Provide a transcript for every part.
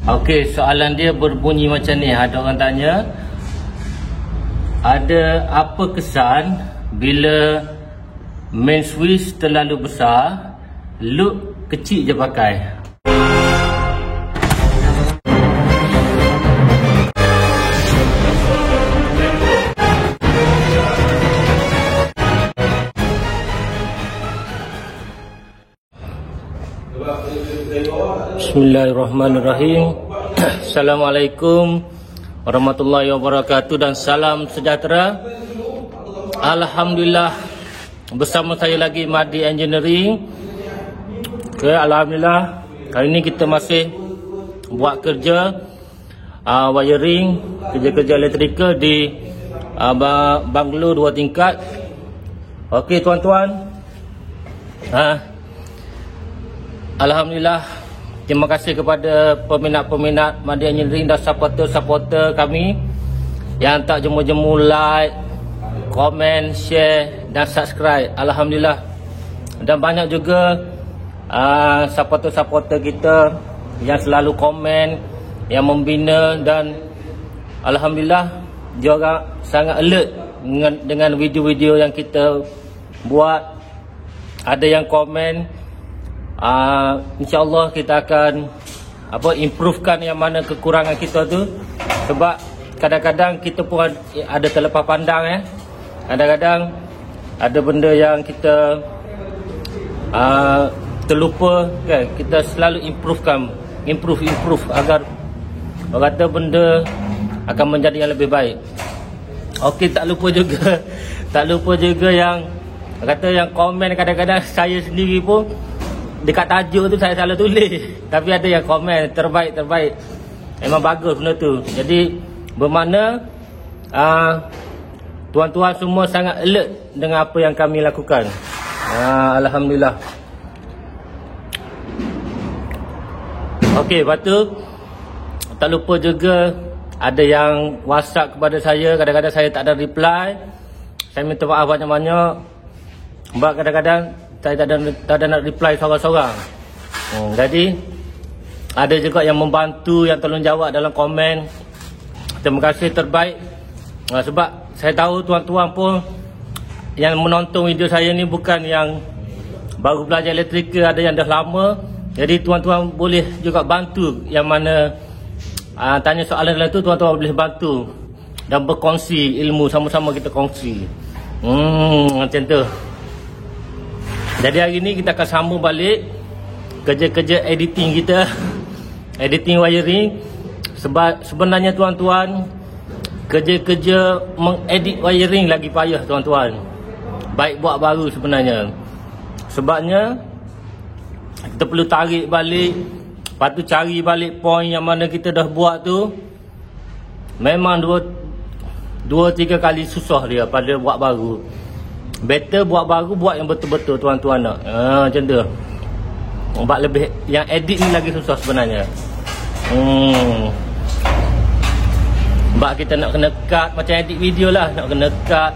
Okey, soalan dia berbunyi macam ni. Ada orang tanya, ada apa kesan bila main switch terlalu besar, loop kecil je pakai? Bismillahirrahmanirrahim. Assalamualaikum warahmatullahi wabarakatuh dan salam sejahtera. Alhamdulillah, bersama saya lagi Mahdi Engineering. Okay, alhamdulillah, hari ini kita masih buat kerja wiring, kerja-kerja elektrikal di banglo 2 tingkat. Okey tuan-tuan, alhamdulillah, terima kasih kepada peminat-peminat Mahdi Engineering dan supporter-supporter kami yang tak jemu-jemu like, komen, share dan subscribe. Alhamdulillah. Dan banyak juga supporter-supporter kita yang selalu komen, yang membina, dan alhamdulillah dia orang sangat alert dengan video-video yang kita buat. Ada yang komen, InsyaAllah kita akan improvekan yang mana kekurangan kita tu. Sebab kadang-kadang kita pun ada terlepas pandang. Kadang-kadang ada benda yang kita terlupa kan. Kita selalu improve agar orang kata benda akan menjadi yang lebih baik. Okey, tak lupa juga yang kata yang komen. Kadang-kadang saya sendiri pun dekat tajuk tu saya salah tulis, tapi ada yang komen terbaik. Memang bagus benda tu. Jadi bermakna tuan-tuan semua sangat alert dengan apa yang kami lakukan. Alhamdulillah. Okey, lepas tu tak lupa juga ada yang WhatsApp kepada saya. Kadang-kadang saya tak ada reply. Saya minta maaf banyak-banyak. Sebab kadang-kadang saya tak ada nak reply seorang-seorang. Jadi ada juga yang membantu, yang tolong jawab dalam komen. Terima kasih, terbaik. Sebab saya tahu tuan-tuan pun yang menonton video saya ni bukan yang baru belajar elektrikal, ada yang dah lama. Jadi tuan-tuan boleh juga bantu. Yang mana tanya soalan dalam tu, tuan-tuan boleh bantu dan berkongsi ilmu, sama-sama kita kongsi. Macam tu. Jadi hari ni kita akan sambung balik kerja-kerja editing kita. Editing wiring. Sebab sebenarnya tuan-tuan, kerja-kerja mengedit wiring lagi payah tuan-tuan. Baik buat baru sebenarnya. Sebabnya kita perlu tarik balik, lepas tu cari balik point yang mana kita dah buat tu. Memang 2-3 kali susah dia pada buat baru. Better buat baru, buat yang betul-betul tuan-tuan nak. Macam tu. Buat lebih, yang edit ni lagi susah sebenarnya. Sebab kita nak kena cut, macam edit video lah. Nak kena cut,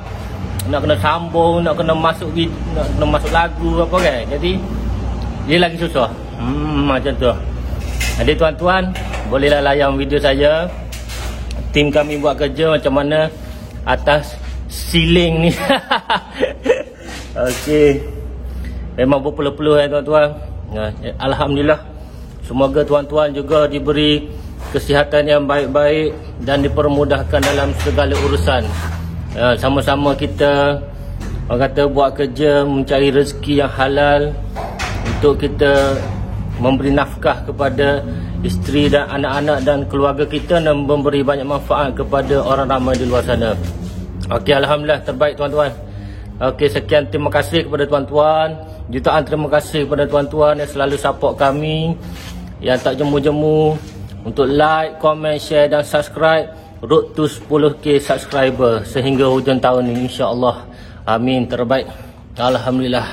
nak kena sambung, nak kena masuk video, nak kena masuk lagu apa kan. Jadi dia lagi susah. Macam tu. Jadi tuan-tuan, bolehlah layan video saya. Tim kami buat kerja macam mana atas ceiling ni. Okey, memang berpeluh-peluh tuan-tuan. Alhamdulillah. Semoga tuan-tuan juga diberi kesihatan yang baik-baik dan dipermudahkan dalam segala urusan. Sama-sama kita, orang kata, buat kerja mencari rezeki yang halal untuk kita memberi nafkah kepada isteri dan anak-anak dan keluarga kita, dan memberi banyak manfaat kepada orang ramai di luar sana. Okey, alhamdulillah, terbaik tuan-tuan. Okey, sekian, terima kasih kepada tuan-tuan. Jutaan terima kasih kepada tuan-tuan yang selalu support kami, yang tak jemu-jemu untuk like, komen, share dan subscribe. Road to 10k subscriber sehingga hujung tahun ini, insya-Allah. Amin, terbaik. Alhamdulillah.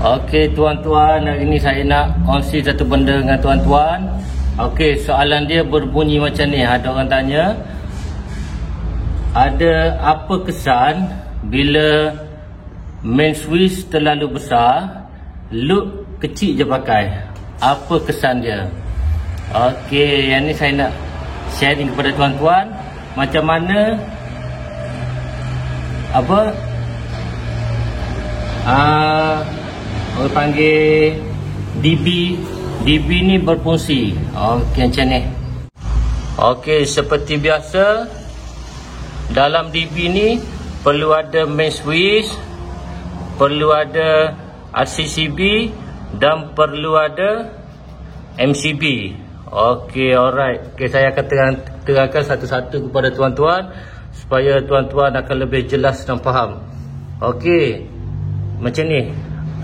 Okey tuan-tuan, hari ini saya nak kongsi satu benda dengan tuan-tuan. Okey, soalan dia berbunyi macam ni. Ada orang tanya, ada apa kesan bila main switch terlalu besar, loop kecil je pakai? apa kesan dia. Okey, yang ni saya nak sharing kepada tuan-tuan macam mana orang panggil DB ni berfungsi. Okey, macam ni. Okey, seperti biasa dalam DB ni perlu ada main switch, perlu ada RCCB dan perlu ada MCB. Okey, alright. Okey, saya akan terangkan satu-satu kepada tuan-tuan supaya tuan-tuan akan lebih jelas dan faham. Okey, macam ni.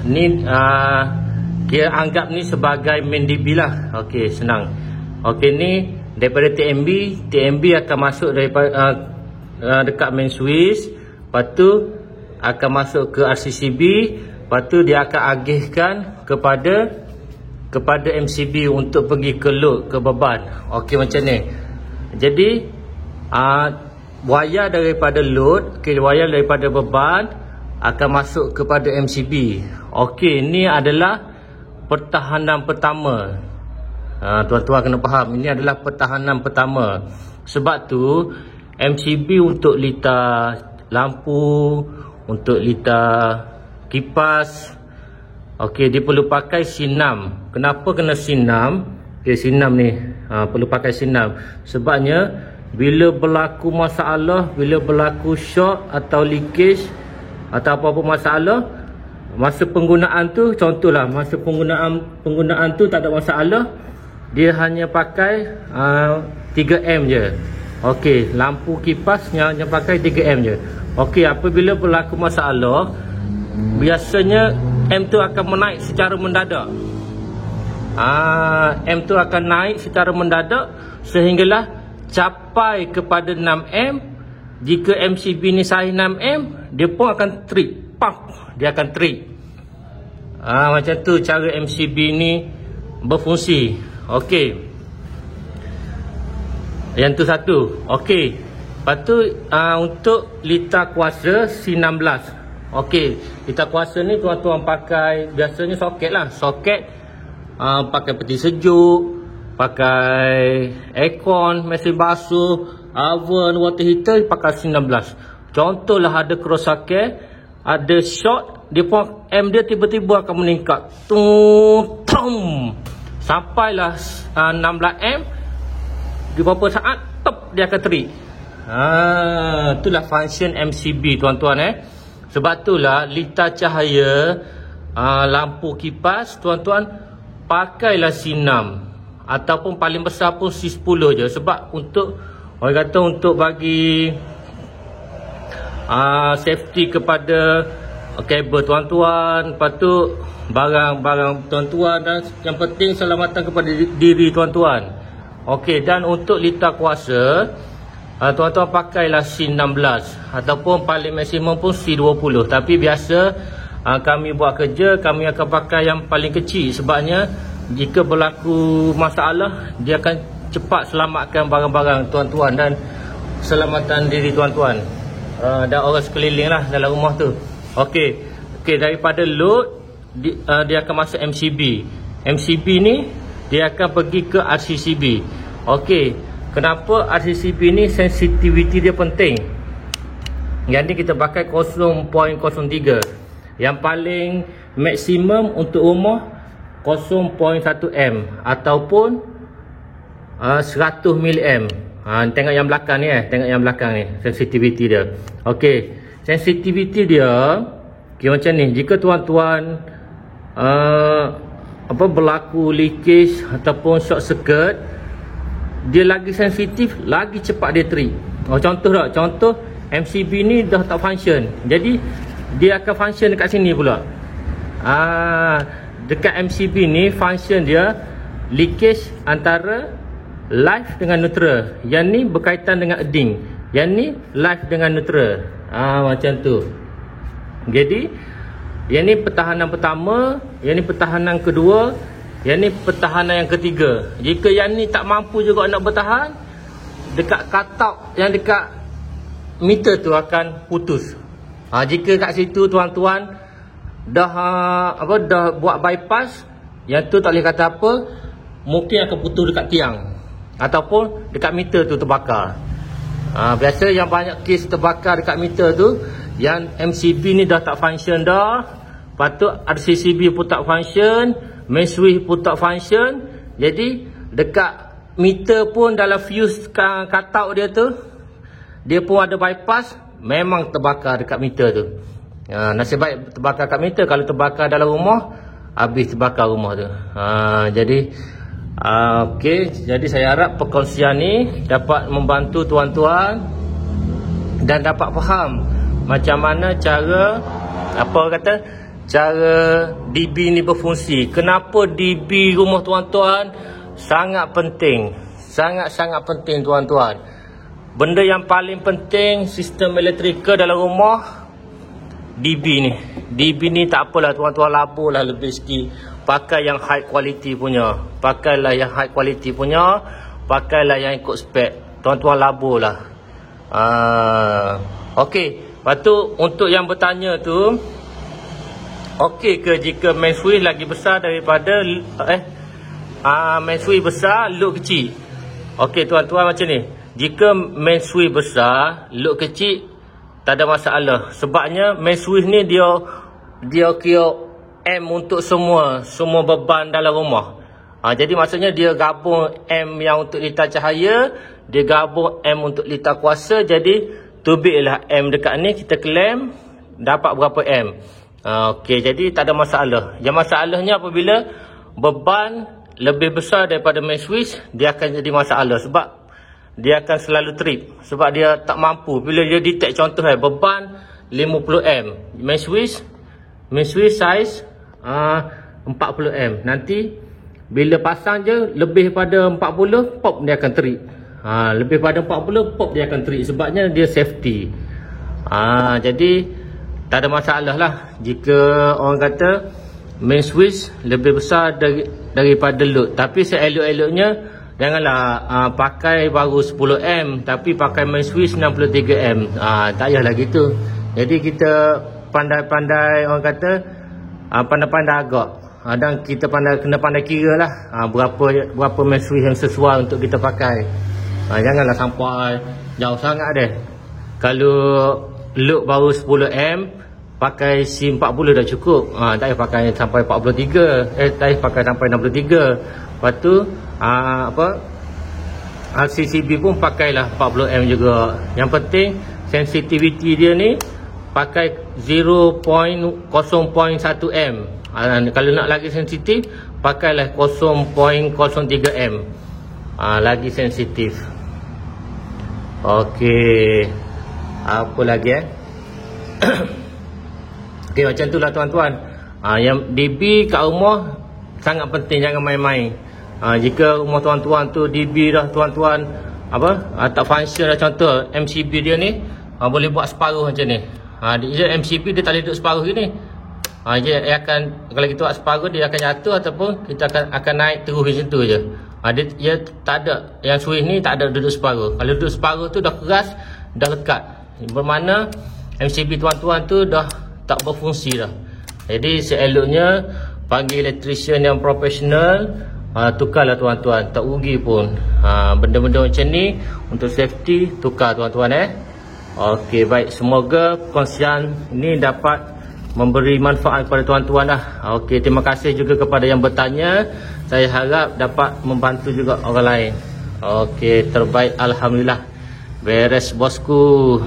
Ni dia anggap ni sebagai main DB lah. Okey, senang. Okey, ni daripada TMB akan masuk daripada dekat main switch, lepas tu akan masuk ke RCCB, lepas tu dia akan agihkan kepada MCB untuk pergi ke load, ke beban. Okey, macam ni. Jadi wayar daripada load, wayar daripada beban akan masuk kepada MCB. Okey, ni adalah pertahanan pertama. Tuan-tuan kena faham, ini adalah pertahanan pertama. Sebab tu MCB untuk litar lampu, untuk litar kipas, okey, dia perlu pakai sinam. Kenapa kena sinam? Okey, sinam ni perlu pakai sinam. Sebabnya bila berlaku masalah, bila berlaku short atau leakage atau apa-apa masalah, masa penggunaan tu, contohlah masa penggunaan tu tak ada masalah, dia hanya pakai 3M je. Okey, lampu kipasnya hanya pakai 3M je. Okey, apabila berlaku masalah, biasanya M tu akan menaik secara mendadak. M tu akan naik secara mendadak sehinggalah capai kepada 6M. Jika MCB ni saiz 6M, dia pun akan trip. Pump, dia akan trip. Macam tu cara MCB ni berfungsi. Okey, yang tu satu. Okey, lepas tu untuk litar kuasa C16. Okey, litar kuasa ni tuan-tuan pakai biasanya soket lah. Soket pakai peti sejuk, pakai aircon, mesin basuh, oven, water heater, pakai C16. Contohlah ada kerosakan, ada short, dia pun M dia tiba-tiba akan meningkat. Sampailah 16M, di beberapa saat dia akan terik. Itulah function MCB, tuan-tuan. Sebab itulah litar cahaya, lampu kipas, tuan-tuan pakailah C6 ataupun paling besar pun C10 je. Sebab untuk orang kata untuk bagi safety kepada kabel tuan-tuan, lepas tu barang-barang tuan-tuan, dan yang penting keselamatan kepada diri tuan-tuan. Okey, dan untuk litar kuasa, tuan-tuan pakailah C16 ataupun paling maksimum pun C20. Tapi biasa kami buat kerja, kami akan pakai yang paling kecil. Sebabnya jika berlaku masalah, dia akan cepat selamatkan barang-barang tuan-tuan dan keselamatan diri tuan-tuan dan orang sekeliling lah dalam rumah tu. Okey, daripada load dia akan masuk MCB. MCB ni dia akan pergi ke RCCB. Okey, kenapa RCCB ni sensitivity dia penting? Yang ni kita pakai 0.03. Yang paling maksimum untuk rumah 0.1M ataupun 100 mAh. Tengok yang belakang ni tengok yang belakang ni sensitivity dia. Okey, sensitivity dia macam ni. Jika tuan-tuan berlaku leakage ataupun short circuit, dia lagi sensitif, lagi cepat dia trip. Contoh tak? Contoh MCB ni dah tak function, jadi dia akan function dekat sini pula. Dekat MCB ni function dia leakage antara live dengan neutral. Yang ni berkaitan dengan earding, yang ni live dengan neutral. Macam tu. Jadi yang ni pertahanan pertama, yang ni pertahanan kedua, yang ni pertahanan yang ketiga. Jika yang ni tak mampu juga nak bertahan, dekat cutout yang dekat meter tu akan putus. Jika kat situ tuan-tuan dah buat bypass, yang tu tak boleh kata apa, mungkin akan putus dekat tiang ataupun dekat meter tu terbakar. Biasa yang banyak kes terbakar dekat meter tu, yang MCB ni dah tak function dah, lepas tu RCCB pun tak function, main switch pun tak function. Jadi dekat meter pun dalam fuse cutout dia tu, dia pun ada bypass, memang terbakar dekat meter tu. Nasib baik terbakar kat meter. Kalau terbakar dalam rumah, habis terbakar rumah tu. Jadi okey, jadi saya harap perkongsian ni dapat membantu tuan-tuan dan dapat faham macam mana cara cara DB ni berfungsi. Kenapa DB rumah tuan-tuan sangat penting. Sangat-sangat penting tuan-tuan. Benda yang paling penting sistem elektrikal dalam rumah, DB ni. DB ni tak apalah tuan-tuan, laburlah lebih sikit. Pakai yang high quality punya. Pakailah yang high quality punya. Pakailah yang ikut spek. Tuan-tuan laburlah. Okey. Lepas tu untuk yang bertanya tu, okey ke jika main switch lagi besar daripada main switch besar, load kecil? Okey tuan-tuan, macam ni. Jika main switch besar, load kecil, tak ada masalah. Sebabnya main switch ni dia kira M untuk semua beban dalam rumah. Jadi maksudnya dia gabung M yang untuk litar cahaya, dia gabung M untuk litar kuasa. Jadi tubiklah M dekat ni, kita klaim dapat berapa M. Okey, jadi tak ada masalah. Yang masalahnya apabila beban lebih besar daripada main switch, dia akan jadi masalah. Sebab dia akan selalu trip. Sebab dia tak mampu. Bila dia detect contoh beban 50M. Main switch size 40M. Nanti bila pasang je lebih pada 40, pop dia akan trip. Lebih pada 40, pop dia akan trip. Sebabnya dia safety. Jadi tak ada masalah lah jika orang kata main switch lebih besar daripada load. Tapi seelok-eloknya janganlah pakai baru 10M tapi pakai main switch 63M. Tak payahlah gitu. Jadi kita pandai-pandai, orang kata pandai-pandai agak. Dan kita kena pandai kira lah berapa main switch yang sesuai untuk kita pakai. Janganlah sampai jauh sangat deh. Kalau load baru 10M, pakai C40 dah cukup. Tak payah pakai sampai 43. Tak payah pakai sampai 63. Lepas tu RCCB pun pakailah 40M juga. Yang penting sensitivity dia ni pakai 0.01M. Kalau nak lagi sensitif, pakailah 0.03M. Lagi sensitif. Okey. Apa lagi Okey, macam itulah tuan-tuan. Yang DB kat rumah sangat penting, jangan main-main. Jika rumah tuan-tuan tu DB dah tuan-tuan tak function dah, contoh MCB dia ni boleh buat separuh macam ni. Dia MCB dia tak boleh duduk separuh gini. Dia akan, kalau kita buat separuh, dia akan jatuh ataupun kita akan naik terus macam tu je. Dia tak ada, yang switch ni tak ada duduk separuh. Kalau duduk separuh tu dah keras, dah lekat, bermakna MCB tuan-tuan tu dah tak berfungsi dah. Jadi seeloknya panggil electrician yang profesional. Tukarlah tuan-tuan, tak rugi pun. Benda-benda macam ni untuk safety, tukar tuan-tuan. Okey, baik, semoga perkongsian ini dapat memberi manfaat kepada tuan-tuan lah. Okey, terima kasih juga kepada yang bertanya. Saya harap dapat membantu juga orang lain. Okey, terbaik, alhamdulillah. Beres bosku.